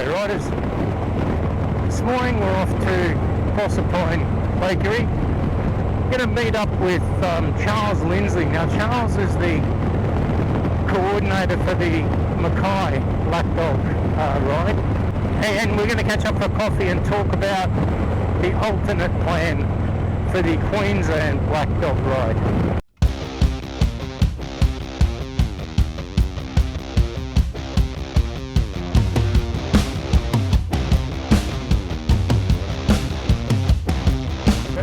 G'day riders. This morning we're off to Proserpine Bakery. Going to meet up with Charles Lindsley. Now Charles is the coordinator for the Mackay Black Dog ride, and we're going to catch up for coffee and talk about the alternate plan for the Queensland Black Dog ride.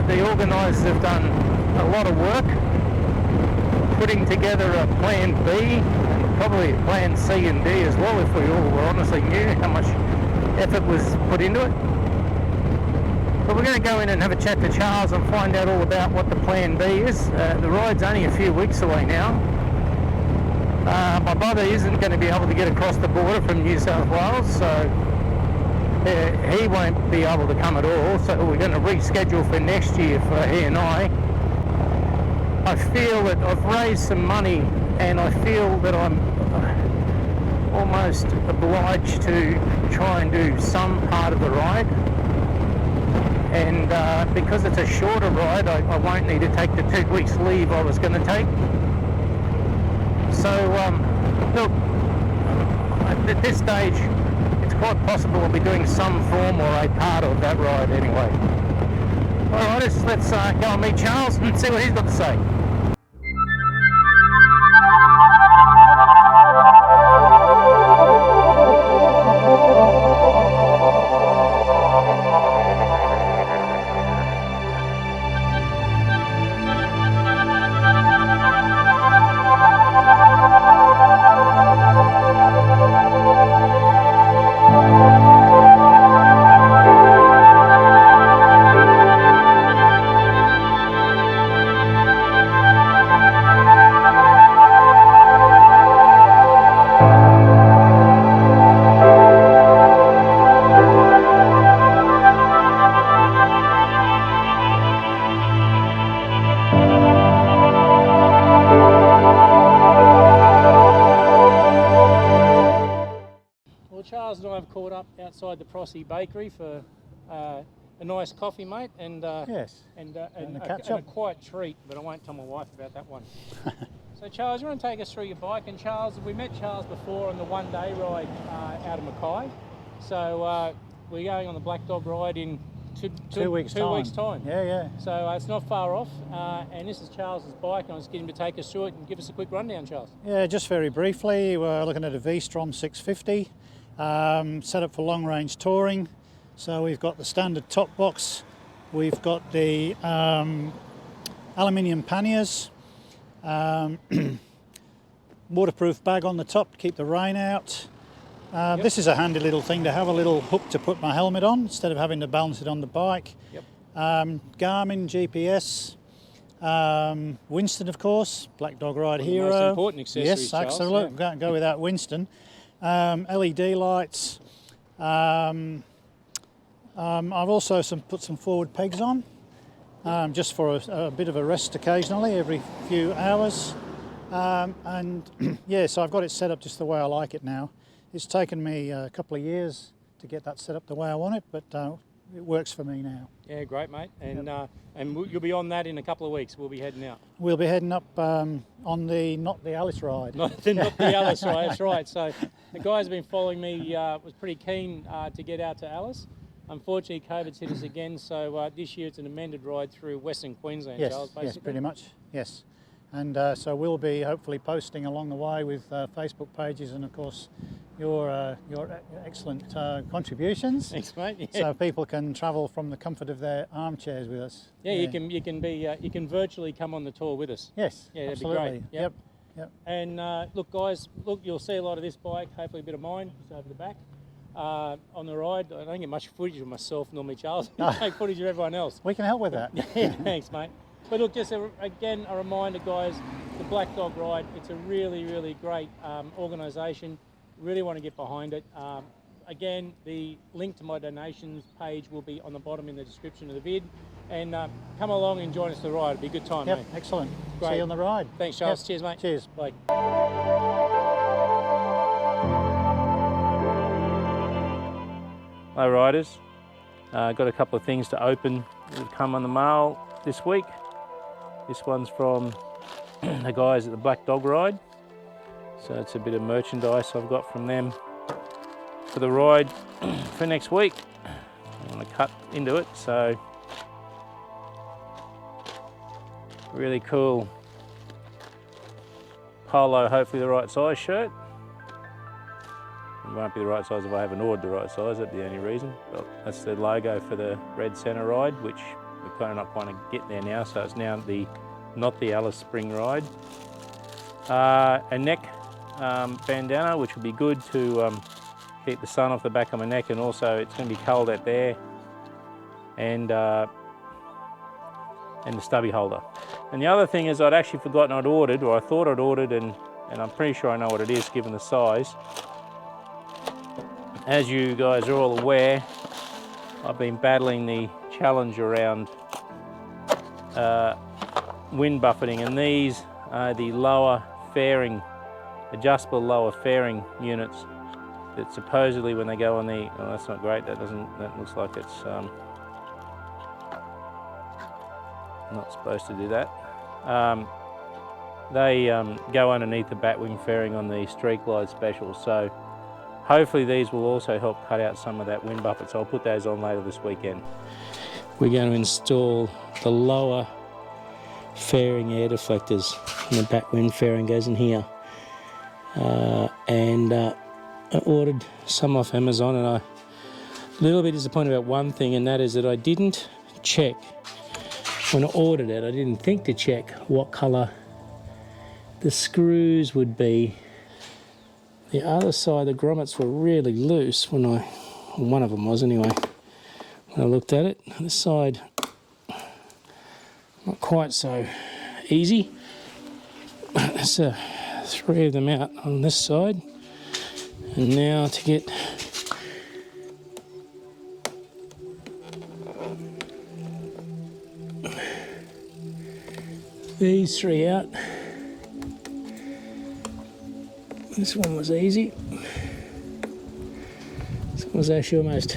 The organisers have done a lot of work putting together a plan B and probably a plan C and D as well, if we all were honestly knew how much effort was put into it. But we're going to go in and have a chat to Charles and find out all about what the plan B is. The ride's only a few weeks away now. My brother isn't going to be able to get across the border from New South Wales, so he won't be able to come at all, so we're going to reschedule for next year for he and I feel that I've raised some money and I feel that I'm almost obliged to try and do some part of the ride, and because it's a shorter ride I won't need to take the 2 weeks leave I was going to take. So look, at this stage it's quite possible I'll be doing some form or a part of that ride anyway. Alright, let's go and meet Charles and see what he's got to say. Charles and I have caught up outside the Prossie Bakery for a nice coffee, mate, and yes, and a quiet treat, but I won't tell my wife about that one. So Charles, you want to take us through your bike? And Charles, we met Charles before on the one-day ride out of Mackay. So we're going on the Black Dog ride in two weeks time. Yeah. So it's not far off, and this is Charles's bike, and I was getting him to take us through it and give us a quick rundown, Charles. Yeah, just very briefly, we're looking at a V-Strom 650. Set up for long range touring. So we've got the standard top box, we've got the aluminium panniers, waterproof bag on the top to keep the rain out. Yep. This is a handy little thing to have, a little hook to put my helmet on instead of having to balance it on the bike. Yep. Garmin GPS, Winston of course, Black Dog Ride Hero. Most important accessory, yes, Charles. absolutely, Yeah. Can't go without Winston. LED lights. I've also put some forward pegs on, just for a bit of a rest occasionally, every few hours. And yeah, so I've got it set up just the way I like it now. It's taken me a couple of years to get that set up the way I want it, but it works for me now. Yeah, great, mate. And Yep. You'll be on that in a couple of weeks. We'll be heading out. We'll be heading up on the Not the Alice ride. Not the Alice ride, that's right. So the guys have been following me, was pretty keen to get out to Alice. Unfortunately, COVID's hit us again, so this year it's an amended ride through Western Queensland, Yes, Charles, basically. yes, pretty much, yes. And so we'll be hopefully posting along the way with Facebook pages and of course your excellent contributions. Thanks, mate. Yeah. So people can travel from the comfort of their armchairs with us. Yeah, you can virtually come on the tour with us. Yes, Yeah, that'd absolutely. be great. Yep. And look, guys, you'll see a lot of this bike. Hopefully, a bit of mine just over the back on the ride. I don't get much footage of myself normally, Charles. I take footage of everyone else. We can help with that. Yeah, thanks, mate. But look, just again a reminder, guys. The Black Dog Ride. It's a really, really great organisation. Really want to get behind it. Again, the link to my donations page will be on the bottom in the description of the vid. And come along and join us for the ride. It'll be a good time, Yep, mate. excellent. Great. See you on the ride. Thanks, Charles. Yep. Cheers, mate. Cheers. Bye. lowriders. Got a couple of things to open that have come on the mail this week. This one's from the guys at the Black Dog Ride. So it's a bit of merchandise I've got from them for the ride for next week. I want to cut into it, so really cool polo, hopefully the right size shirt. It won't be the right size if I haven't ordered the right size, that's the only reason. But that's the logo for the Red Centre ride, which we're planning to get there now, so it's now not the Alice Spring ride. A neck bandana, which will be good to keep the sun off the back of my neck, and also it's going to be cold out there, and the stubby holder. And the other thing is I'd actually forgotten I'd ordered, or I thought I'd ordered, and I'm pretty sure I know what it is given the size. As you guys are all aware, I've been battling the challenge around wind buffeting, and these are the lower fairing, adjustable lower fairing units that supposedly when they go on the, well, that's not great, that looks like it's not supposed to do that. They go underneath the batwing fairing on the Street Glide Special, so hopefully these will also help cut out some of that wind buffet, so I'll put those on later this weekend. We're going to install the lower fairing air deflectors, and the batwind fairing goes in here. I ordered some off Amazon, and I'm a little bit disappointed about one thing, and that is that I didn't check when I ordered it. I didn't think to check what colour the screws would be. The other side, the grommets were really loose when one of them was anyway, when I looked at it. This side, not quite so easy. There's 3 of them out on this side. And now to get these 3 out. This one was easy. This one was actually almost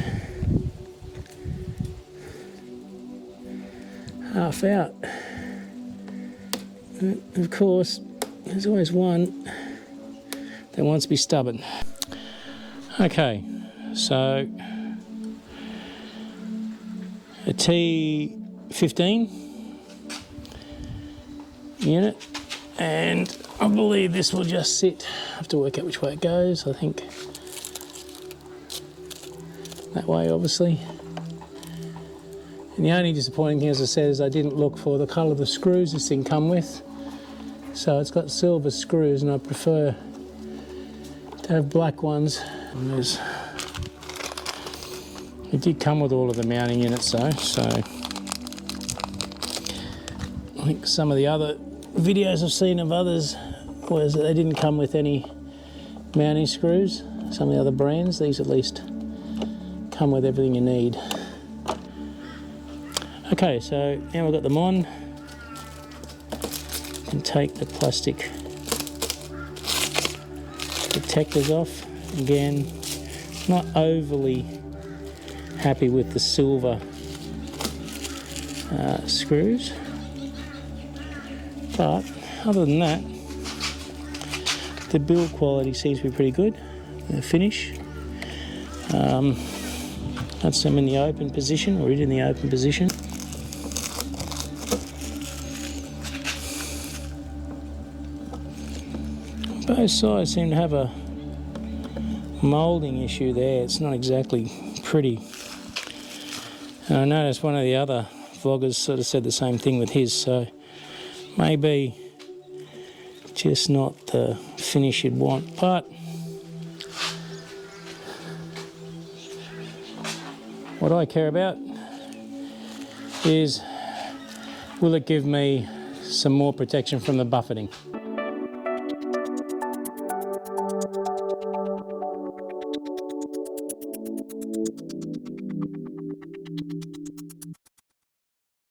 half out. And of course, there's always one that wants to be stubborn. Okay, so a T15 unit, and I believe this will just sit. I have to work out which way it goes. I think that way, obviously. And the only disappointing thing, as I said, is I didn't look for the colour of the screws this thing come with. So it's got silver screws, and I prefer to have black ones. And it did come with all of the mounting units though, so I think some of the other videos I've seen of others was that they didn't come with any mounting screws. Some of the other brands, these at least come with everything you need. Okay, so now we've got them on, and take the plastic protectors off. Again, not overly happy with the silver screws, but other than that, the build quality seems to be pretty good. The finish, that's them in the open position, or it in the open position. Both sides seem to have a moulding issue there. It's not exactly pretty. And I noticed one of the other vloggers sort of said the same thing with his, so maybe just not the finish you'd want, but what I care about is, will it give me some more protection from the buffeting?